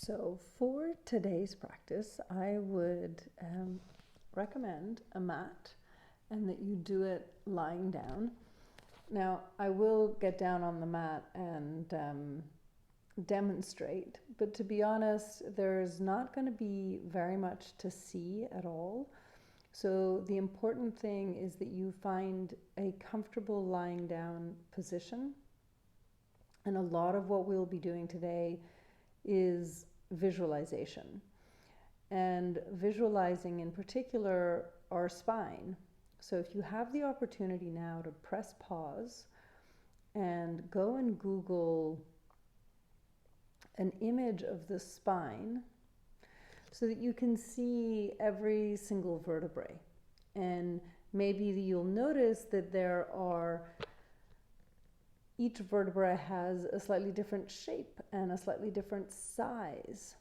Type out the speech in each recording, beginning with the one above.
So for today's practice, I would recommend a mat and that you do it lying down. Now, I will get down on the mat and demonstrate, but to be honest, there's not going to be very much to see at all. So the important thing is that you find a comfortable lying down position. And a lot of what we'll be doing today is visualization. And visualizing in particular our spine. So if you have the opportunity now to press pause and go and Google an image of the spine so that you can see every single vertebrae. And maybe you'll notice that each vertebra has a slightly different shape and a slightly different size.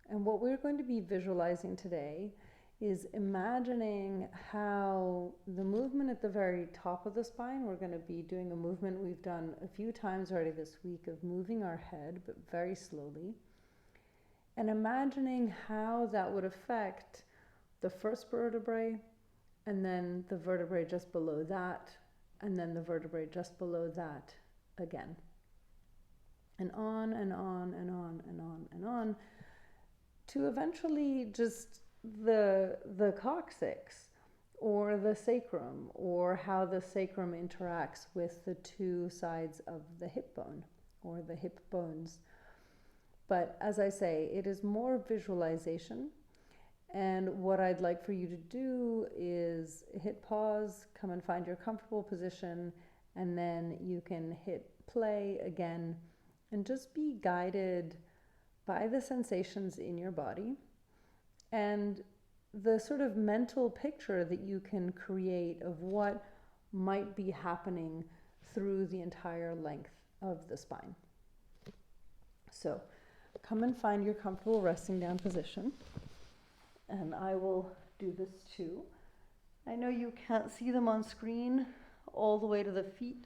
And what we're going to be visualizing today is imagining how the movement at the very top of the spine, we're going to be doing a movement we've done a few times already this week of moving our head, but very slowly. And imagining how that would affect the first vertebrae, and then the vertebrae just below that, and then the vertebrae just below that again. And on and on and on and on and on to eventually just the coccyx or the sacrum, or how the sacrum interacts with the two sides of the hip bone or the hip bones. But as I say, it is more visualization. And what I'd like for you to do is hit pause, come and find your comfortable position, and then you can hit play again and just be guided by the sensations in your body and the sort of mental picture that you can create of what might be happening through the entire length of the spine. So come and find your comfortable resting down position. And I will do this too. I know you can't see them on screen all the way to the feet,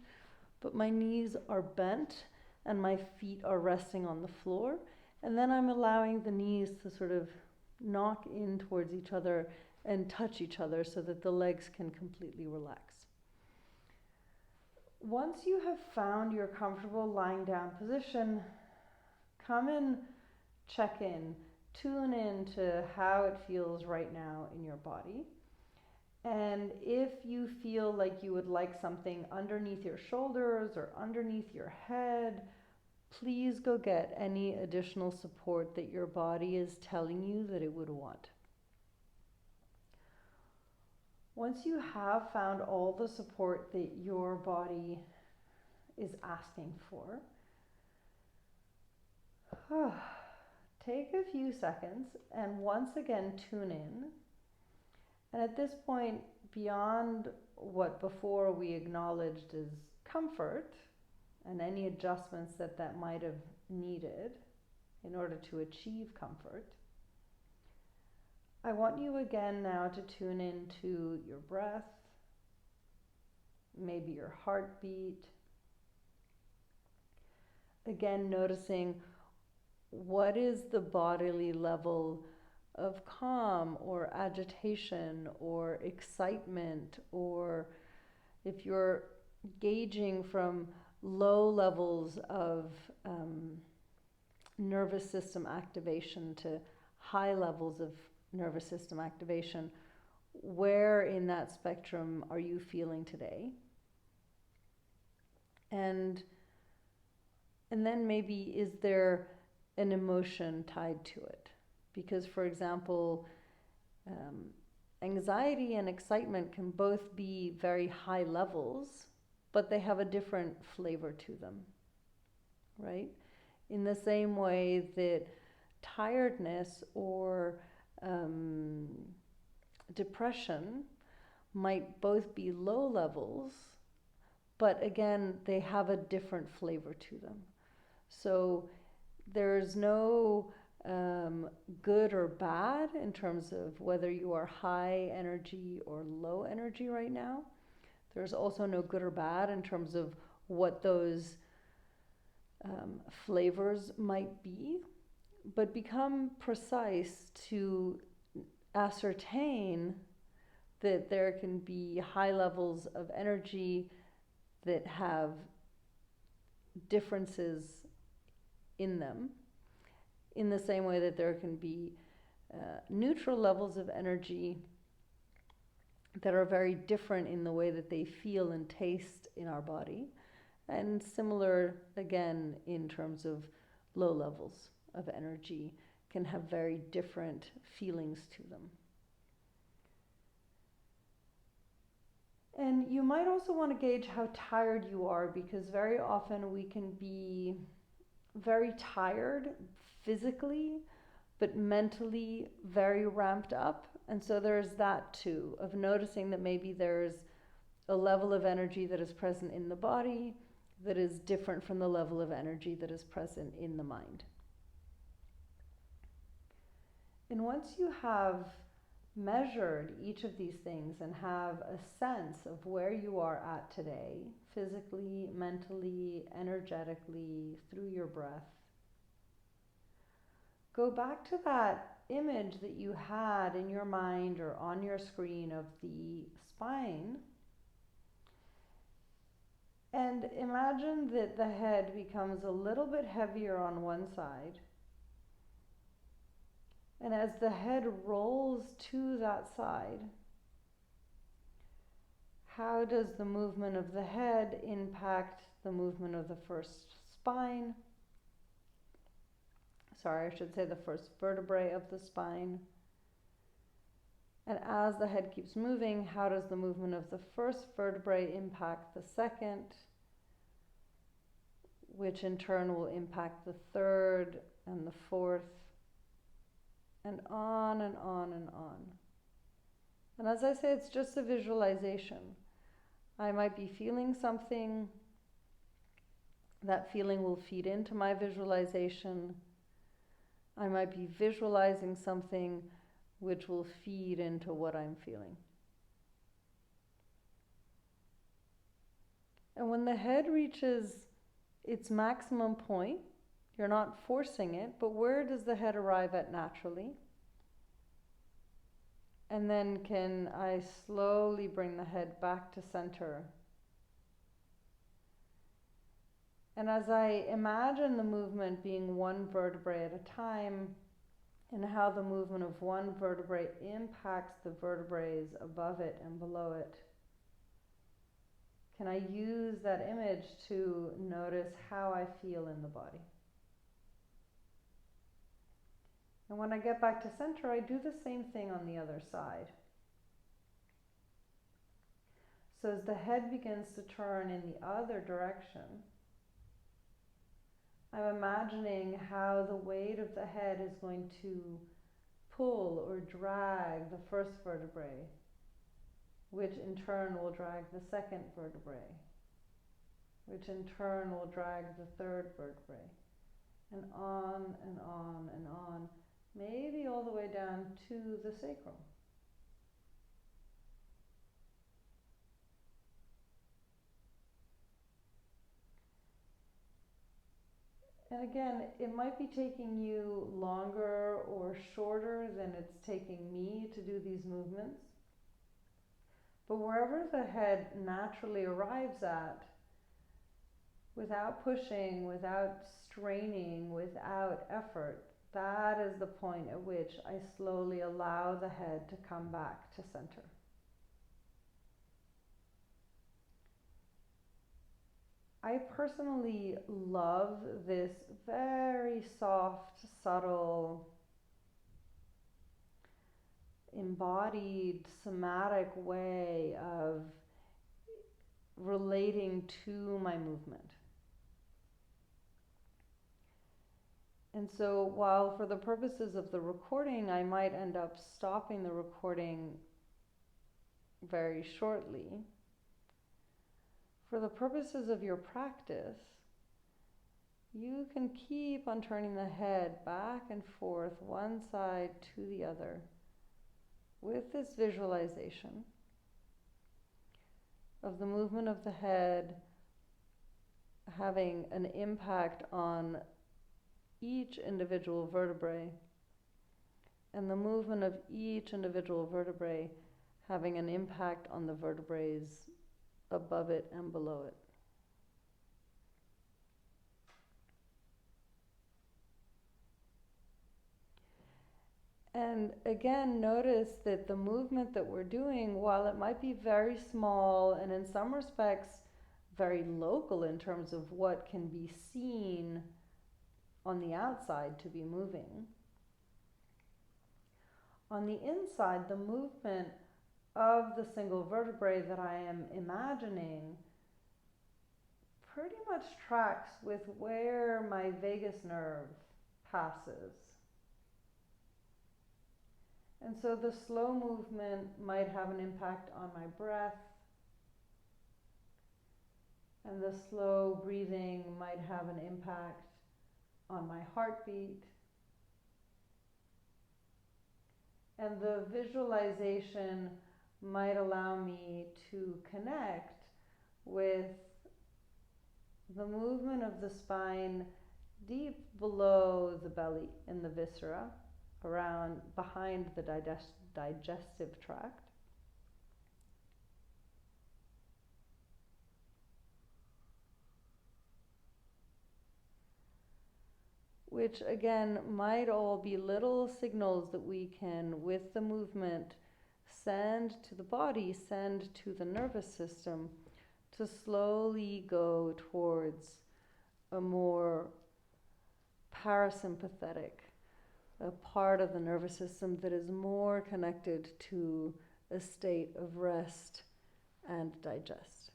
but my knees are bent and my feet are resting on the floor. And then I'm allowing the knees to sort of knock in towards each other and touch each other so that the legs can completely relax. Once you have found your comfortable lying down position, come and check in. Tune in to how it feels right now in your body. And if you feel like you would like something underneath your shoulders or underneath your head, please go get any additional support that your body is telling you that it would want. Once you have found all the support that your body is asking for, take a few seconds and once again tune in. And at this point, beyond what before we acknowledged as comfort and any adjustments that might have needed in order to achieve comfort, I want you again now to tune into your breath, maybe your heartbeat. Again, noticing what is the bodily level of calm or agitation or excitement, or if you're gauging from low levels of nervous system activation to high levels of nervous system activation, where in that spectrum are you feeling today? And then maybe is there an emotion tied to it? Because, for example, anxiety and excitement can both be very high levels, but they have a different flavor to them, right? In the same way that tiredness or depression might both be low levels, but again, they have a different flavor to them. So there's no good or bad in terms of whether you are high energy or low energy right now. There's also no good or bad in terms of what those flavors might be, but become precise to ascertain that there can be high levels of energy that have differences in them, in the same way that there can be neutral levels of energy that are very different in the way that they feel and taste in our body, and similar again in terms of low levels of energy can have very different feelings to them. And you might also want to gauge how tired you are, because very often we can be very tired physically, but mentally very ramped up. And so there's that too, of noticing that maybe there's a level of energy that is present in the body that is different from the level of energy that is present in the mind. And once you have measured each of these things and have a sense of where you are at today, physically, mentally, energetically, through your breath, go back to that image that you had in your mind or on your screen of the spine, and imagine that the head becomes a little bit heavier on one side. And as the head rolls to that side, how does the movement of the head impact the movement of the first spine? Sorry, I should say the first vertebrae of the spine. And as the head keeps moving, how does the movement of the first vertebrae impact the second, which in turn will impact the third and the fourth, and on and on and on. And as I say, it's just a visualization. I might be feeling something. That feeling will feed into my visualization. I might be visualizing something which will feed into what I'm feeling. And when the head reaches its maximum point, you're not forcing it, but where does the head arrive at naturally? And then can I slowly bring the head back to center? And as I imagine the movement being one vertebrae at a time, and how the movement of one vertebrae impacts the vertebrae above it and below it, can I use that image to notice how I feel in the body? And when I get back to center, I do the same thing on the other side. So as the head begins to turn in the other direction, I'm imagining how the weight of the head is going to pull or drag the first vertebrae, which in turn will drag the second vertebrae, which in turn will drag the third vertebrae, and on and on and on, maybe all the way down to the sacrum. And again, it might be taking you longer or shorter than it's taking me to do these movements. But wherever the head naturally arrives at, without pushing, without straining, without effort, that is the point at which I slowly allow the head to come back to center. I personally love this very soft, subtle, embodied, somatic way of relating to my movement. And so while for the purposes of the recording, I might end up stopping the recording very shortly, for the purposes of your practice, you can keep on turning the head back and forth, one side to the other, with this visualization of the movement of the head having an impact on each individual vertebrae and the movement of each individual vertebrae having an impact on the vertebrae above it and below it. And again, notice that the movement that we're doing, while it might be very small and in some respects very local in terms of what can be seen on the outside to be moving, on the inside, the movement of the single vertebrae that I am imagining pretty much tracks with where my vagus nerve passes. And so the slow movement might have an impact on my breath, and the slow breathing might have an impact on my heartbeat. And the visualization might allow me to connect with the movement of the spine deep below the belly in the viscera, around behind the digestive tract. Which again might all be little signals that we can, with the movement, send to the body, send to the nervous system to slowly go towards a more parasympathetic, a part of the nervous system that is more connected to a state of rest and digest.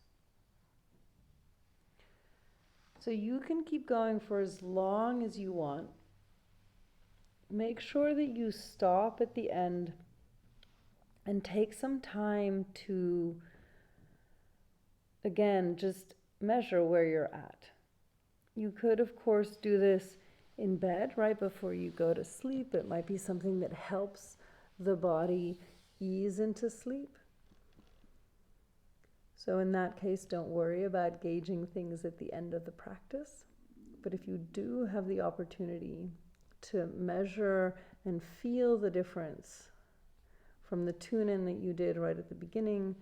So you can keep going for as long as you want. Make sure that you stop at the end and take some time to, again, just measure where you're at. You could, of course, do this in bed right before you go to sleep. It might be something that helps the body ease into sleep. So in that case, don't worry about gauging things at the end of the practice. But if you do have the opportunity to measure and feel the difference from the tune-in that you did right at the beginning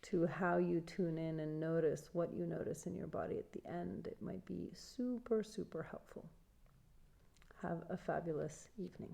to how you tune in and notice what you notice in your body at the end, it might be super, super helpful. Have a fabulous evening.